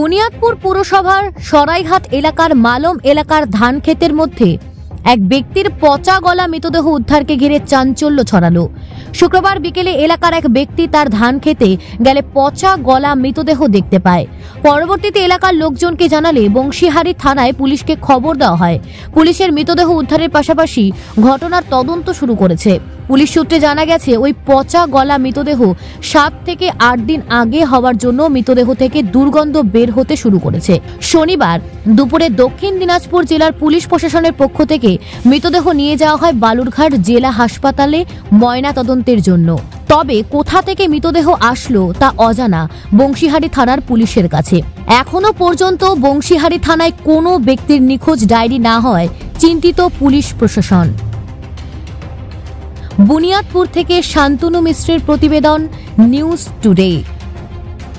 বুনিয়াদপুর পুরসভার সরাইঘাট এলাকার মালম এলাকার ধান ক্ষেতের মধ্যে এক ব্যক্তির পচা গলা মৃতদেহ উদ্ধারকে ঘিরে চাঞ্চল্য ছড়ালো। শুক্রবার বিকেলে এলাকার এক ব্যক্তি তার ধান খেতে গেলে পচা গলা মৃতদেহ দেখতে পায়। পরবর্তীতে এলাকার লোকজনকে জানালে বংশীহারি থানায় পুলিশকে খবর দেওয়া হয়। পুলিশের মৃতদেহ উদ্ধারের পাশাপাশি ঘটনার তদন্ত শুরু করেছে। পুলিশ সূত্রে জানা গেছে, ওই পচা গলা মৃতদেহ 7 থেকে 8 দিন আগে হওয়ার জন্য মৃতদেহ থেকে দুর্গন্ধ বের হতে শুরু করেছে। শনিবার দুপুরে দক্ষিণ দিনাজপুর জেলার পুলিশ প্রশাসনের পক্ষ থেকে মৃতদেহ নিয়ে যাওয়া হয় বালুরঘাট জেলা হাসপাতালে ময়না তদন্তের জন্য। তবে কোথা থেকে মৃতদেহ আসলো তা অজানা বংশীহারি থানার পুলিশের কাছে। এখনো পর্যন্ত বংশীহারি থানায় কোনো ব্যক্তির নিখোঁজ ডায়েরি না হয় চিন্তিত পুলিশ প্রশাসন। বুনিয়াদপুর থেকে শান্তনু মিশ্রের প্রতিবেদন, নিউজ টুডে।